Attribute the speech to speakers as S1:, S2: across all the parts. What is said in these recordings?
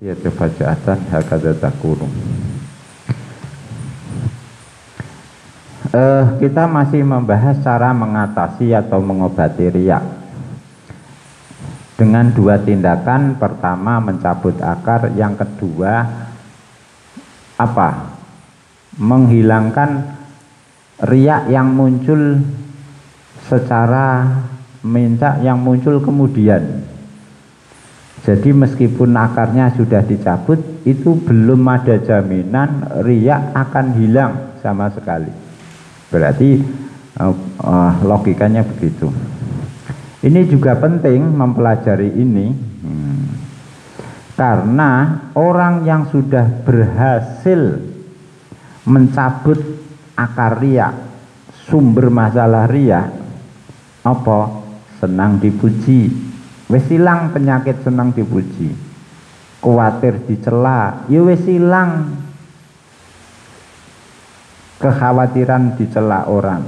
S1: Ya kebacaatan hakadha takunu. Kita masih membahas cara mengatasi atau mengobati riya dengan dua tindakan. Pertama mencabut akar, yang kedua apa? Menghilangkan riya yang muncul secara minta, yang muncul kemudian. Jadi meskipun akarnya sudah dicabut, itu belum ada jaminan riya akan hilang sama sekali. Berarti logikanya begitu. Ini juga penting mempelajari ini, karena orang yang sudah berhasil mencabut akar riya, sumber masalah riya, apa? Senang dipuji. Wis ilang penyakit senang dipuji, kuatir dicela, ya wis ilang kekhawatiran dicela orang.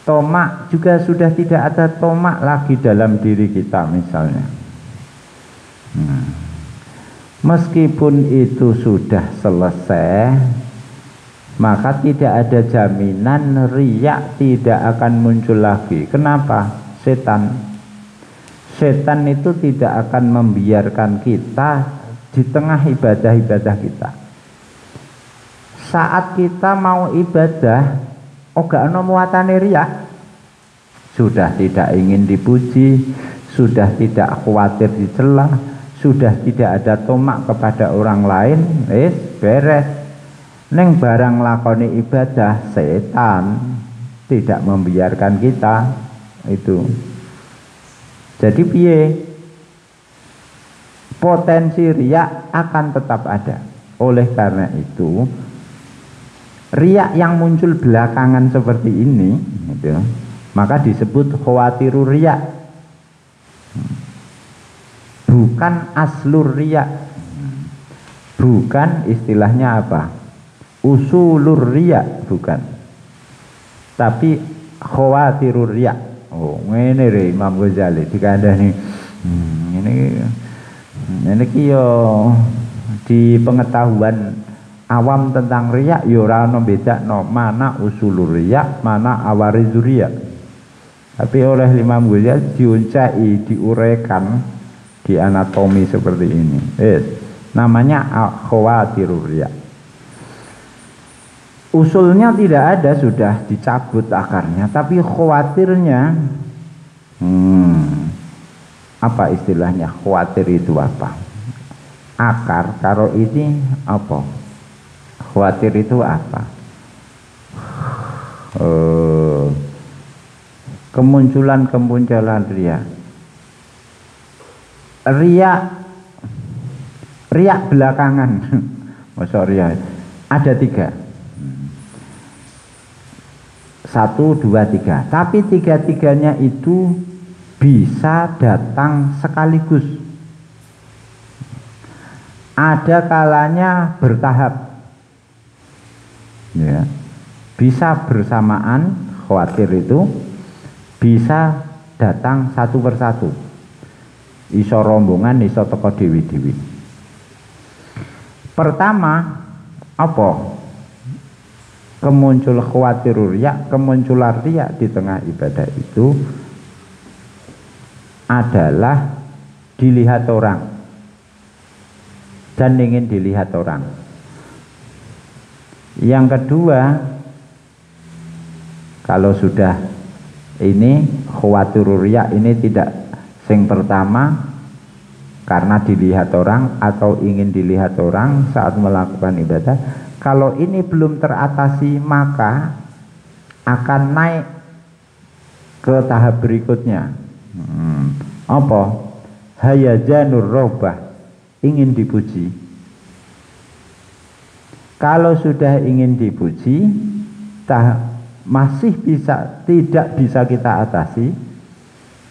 S1: Tomak juga sudah tidak ada tomak lagi dalam diri kita misalnya. Meskipun itu sudah selesai, maka tidak ada jaminan riya tidak akan muncul lagi. Kenapa? Setan itu tidak akan membiarkan kita di tengah ibadah-ibadah kita. Saat kita mau ibadah, gak ana muatane riya, sudah tidak ingin dipuji, sudah tidak khawatir dicela, sudah tidak ada tomak kepada orang lain, beres. Neng barang lakoni ibadah, setan tidak membiarkan kita itu. Jadi piye? Potensi riya akan tetap ada. Oleh karena itu, riya yang muncul belakangan seperti ini, gitu, maka disebut khawatiru riya, bukan aslur riya, bukan istilahnya apa, usulur riya, bukan, tapi khawatiru riya. Ini re Imam Ghazali dikandani, ini yo di pengetahuan awam tentang riya, yo ora ono bedakno mana usulur riya, mana awarizur riya. Tapi oleh Imam Ghazali diuncai, diuraikan di anatomi seperti ini. Namanya khawatirur riya. Usulnya tidak ada, sudah dicabut akarnya, tapi khawatirnya, apa istilahnya? Khawatir itu apa? Akar karo ini apa? Khawatir itu apa? Kemunculan riya. Riya belakangan. Masa riya ada 3. 1, 2, 3. Tapi 3-3-nya itu bisa datang sekaligus. Ada kalanya bertahap. Ya. Bisa bersamaan, khawatir itu bisa datang satu persatu. Iso rombongan, iso teko dewi-dewi. Pertama, apa? Kemuncul khawatirur riya, kemunculan riya di tengah ibadah itu adalah dilihat orang dan ingin dilihat orang. Yang kedua, kalau sudah ini khawatirur riya ini tidak, sing pertama karena dilihat orang atau ingin dilihat orang saat melakukan ibadah. Kalau ini belum teratasi, maka akan naik ke tahap berikutnya. Apa? Hayajanur robah, ingin dipuji. Kalau sudah ingin dipuji, masih tidak bisa kita atasi,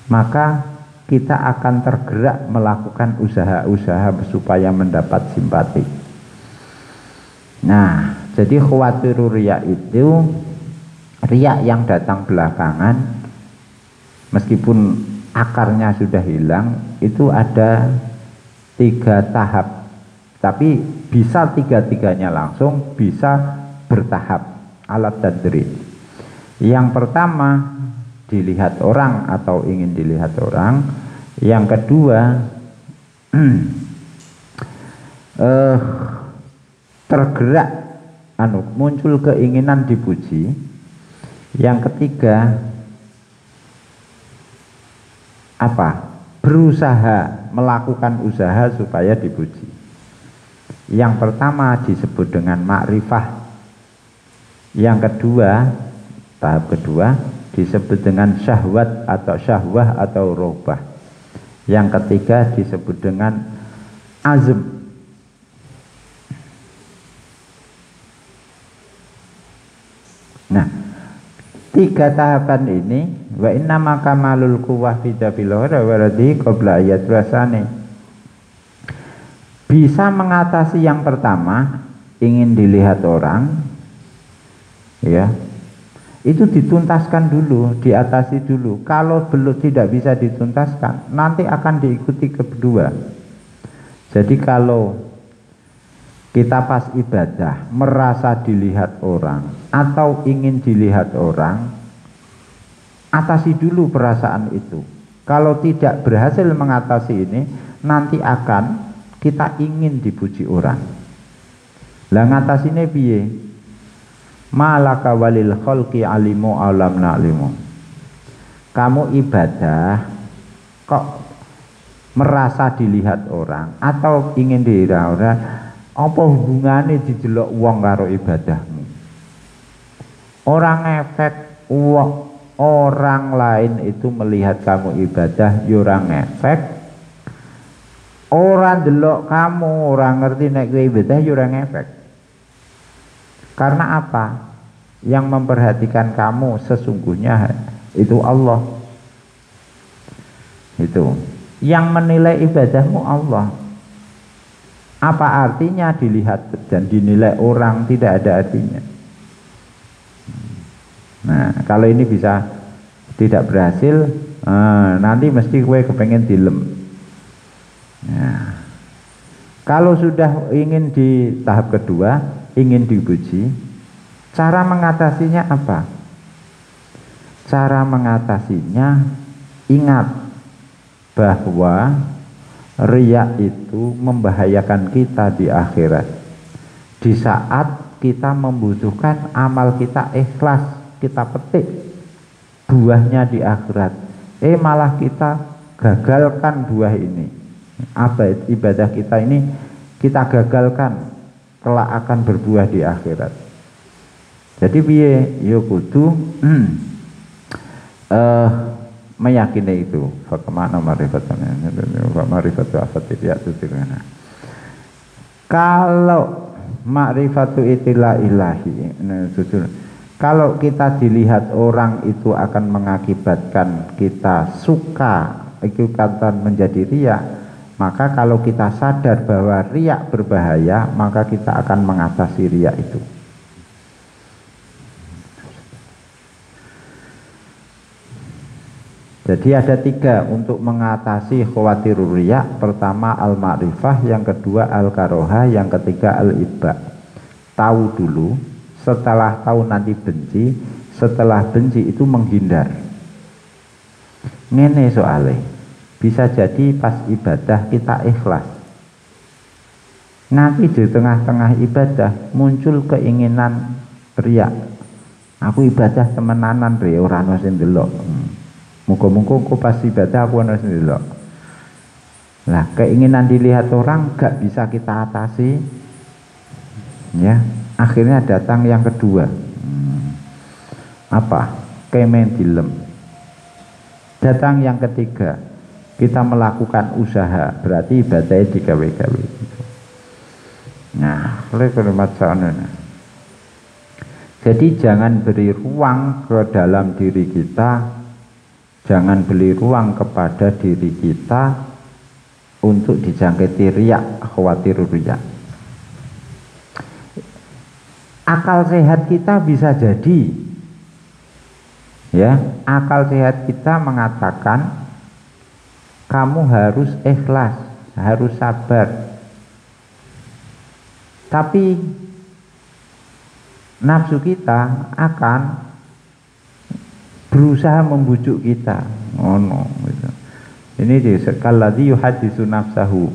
S1: maka kita akan tergerak melakukan usaha-usaha supaya mendapat simpati. Nah, jadi khawatirur riya itu riya yang datang belakangan, meskipun akarnya sudah hilang, itu ada 3 tahap, tapi bisa 3-3-nya langsung, bisa bertahap, alat tadrij. Yang pertama dilihat orang atau ingin dilihat orang. Yang kedua tergerak, muncul keinginan dipuji. Yang ketiga berusaha, melakukan usaha supaya dipuji. Yang pertama disebut dengan makrifah. Yang kedua, tahap kedua disebut dengan syahwat atau syahwah atau rohbah. Yang ketiga disebut dengan azm. Nah, 3 tahapan ini, wa inna makamalul quwwah fi jabil waradi qabla ayat rasane, bisa mengatasi yang pertama, ingin dilihat orang, ya, itu dituntaskan dulu, diatasi dulu. Kalau belum tidak bisa dituntaskan, nanti akan diikuti kedua. Jadi kalau kita pas ibadah merasa dilihat orang atau ingin dilihat orang, atasi dulu perasaan itu. Kalau tidak berhasil mengatasi ini, nanti akan kita ingin dipuji orang. Lah ngatasine piye? Malaka walil khalqi alimu alam na'limu. Kamu ibadah kok merasa dilihat orang atau ingin dilihat orang, apa hubungannya didelok wong karo ibadahmu? Orang efek orang lain itu melihat kamu ibadah, ya orang efek. Orang delok kamu, orang ngerti nek kowe ibadah, ya orang efek. Karena apa? Yang memperhatikan kamu sesungguhnya itu Allah. Itu yang menilai ibadahmu Allah. Apa artinya dilihat dan dinilai orang? Tidak ada artinya. Nah, kalau ini bisa tidak berhasil, nanti mesti gue kepengen dilem. Nah, kalau sudah ingin di tahap kedua, ingin dipuji, cara mengatasinya apa? Cara mengatasinya, ingat bahwa riya itu membahayakan kita di akhirat. Di saat kita membutuhkan amal kita ikhlas, kita petik buahnya di akhirat, malah kita gagalkan buah ini. Apa ibadah kita ini kita gagalkan, kelak akan berbuah di akhirat. Jadi piye? Yo kudu meyakini itu. Fakemana marifatnya, marifatu afatiyat itu. Kalau makrifatu itilah ilahi, kalau kita dilihat orang itu akan mengakibatkan kita suka, ikatan menjadi riya, maka kalau kita sadar bahwa riya berbahaya, maka kita akan mengatasi riya itu. Jadi ada 3 untuk mengatasi khawatirur riya. Pertama al-ma'rifah, yang kedua al-karoha, yang ketiga al-ibba. Tahu dulu, setelah tahu nanti benci, setelah benci itu menghindar. Ngene soalnya, bisa jadi pas ibadah kita ikhlas, nanti di tengah-tengah ibadah muncul keinginan riya. Aku ibadah temenanan re, ora ono sing ndelok. Muga-muga kok pas ibadah aku ono sing ndelok. Lah keinginan dilihat orang gak bisa kita atasi, ya. Akhirnya datang yang kedua, apa? Kemen dilem. Datang yang ketiga, kita melakukan usaha, berarti ibadahnya digawe-gawe. Nah, jadi jangan beri ruang ke dalam diri kita, jangan beri ruang kepada diri kita untuk dijangkiti riya, khawatir riya. Akal sehat kita bisa jadi, ya, akal sehat kita mengatakan kamu harus ikhlas harus sabar. Tapi nafsu kita akan berusaha membujuk kita. Oh no, gitu. Ini di sekali yuhadisu nafsahu.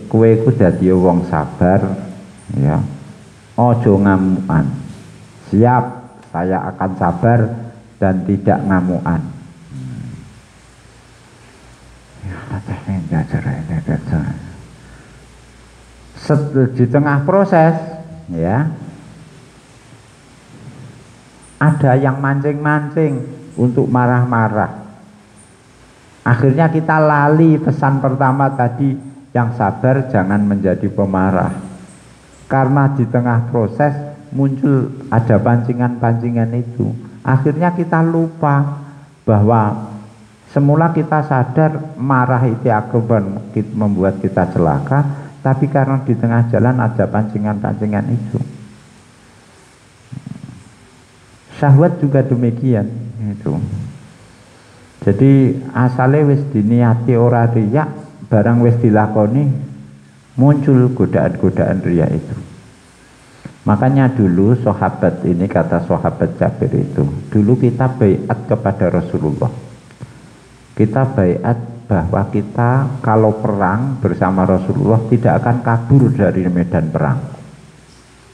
S1: Kowe ku dadi wong sabar, ya. Ojo ngamukan. Siap, saya akan sabar dan tidak ngamukan. Di tengah proses, ya, ada yang mancing-mancing untuk marah-marah. Akhirnya kita lali pesan pertama tadi, yang sabar jangan menjadi pemarah. Karena di tengah proses muncul ada pancingan-pancingan itu. Akhirnya kita lupa bahwa semula kita sadar marah itu akan membuat kita celaka, tapi karena di tengah jalan ada pancingan-pancingan itu. Syahwat juga demikian itu. Jadi asale wis diniati ora riya, barang wis dilakoni muncul godaan-godaan riya itu. Makanya dulu sahabat ini, kata sahabat Jabir itu, dulu kita baiat kepada Rasulullah. Kita baiat bahwa kita kalau perang bersama Rasulullah tidak akan kabur dari medan perang.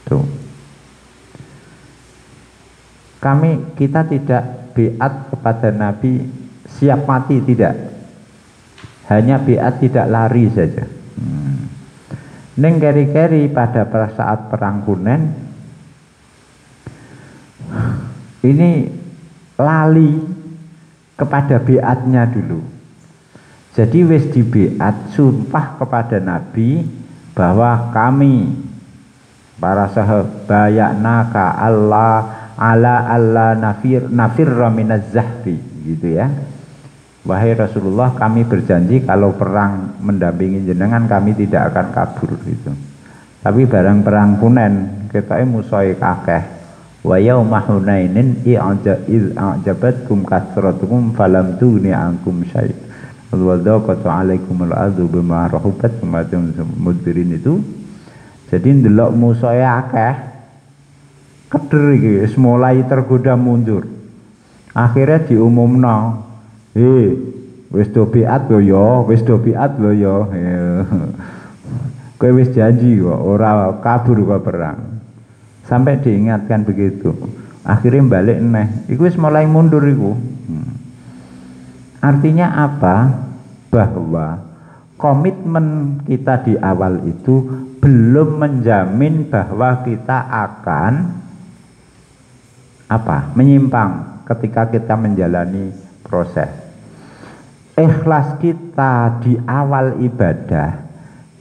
S1: Tuh. Kita tidak baiat kepada Nabi siap mati, tidak. Hanya baiat tidak lari saja. Neng keri-keri pada saat perang Hunain ini lali kepada baiatnya dulu. Jadi wis di baiat, sumpah kepada Nabi bahwa kami para sahabat bayaknaka Allah nafirra minaz zahfi, gitu ya. Wahai Rasulullah, kami berjanji kalau perang mendampingi jenengan kami tidak akan kabur gitu. Tapi barang perang Hunain ketoke musuhe akeh. Wa yauma Hunainin i'jabatkum kasratukum falam tughni ankum syai'. Wa daqat 'alaikumul ardu bima rahubat mudbirin itu. Jadi ndelok musuhe akeh, keder iki wis mulai tergoda mundur. Akhirnya diumumno, wis do biat lho ya, wis do biat lho ya. Kowe wis janji kok ora kabur kok perang. Sampai diingatkan begitu. Akhirnya balik neh. Iku wis mulai mundur iku. Artinya apa? Bahwa komitmen kita di awal itu belum menjamin bahwa kita akan menyimpang ketika kita menjalani proses. Ikhlas kita di awal ibadah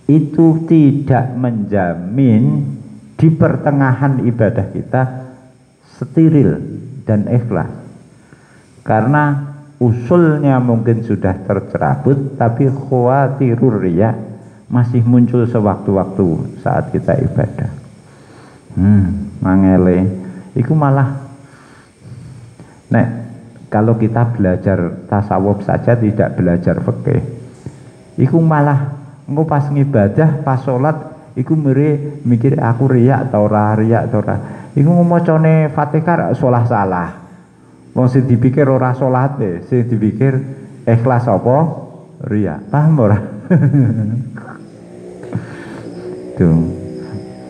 S1: itu tidak menjamin di pertengahan ibadah kita steril dan ikhlas. Karena usulnya mungkin sudah tercerabut, tapi khawatirur riya masih muncul sewaktu-waktu saat kita ibadah. Mangele iku malah kalau kita belajar tasawuf saja tidak belajar fikih, iku malah engko pas ngibadah, pas sholat, iku mikir aku riya atau ora, riya atau ora. Iku macane Fatihah salah. Wong sing dipikir ora salate, sing dipikir ikhlas apa riya. Paham ora? Tuh.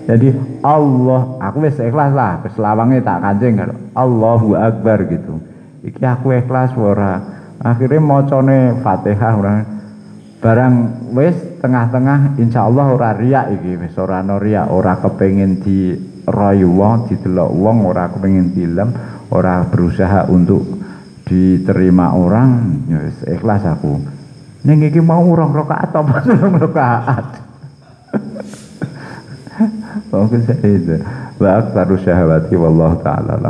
S1: Jadi Allah, aku wis ikhlas lah, wis lawange tak kancing karo Allahu Akbar gitu. Iki aku ikhlas ora. Akhirnya macane Fatihah ora. Barang wis tengah-tengah insyaallah ora riya iki, wis ora ana riya, ora kepengin diroyu wong, didelok wong, ora kepengin dilem, ora berusaha untuk diterima orang, ya wis ikhlas aku. Ning iki mau 2 rakaat apa 3 rakaat. Mungkin saya itu. Wa aktsaru syahawati wallahu ta'ala.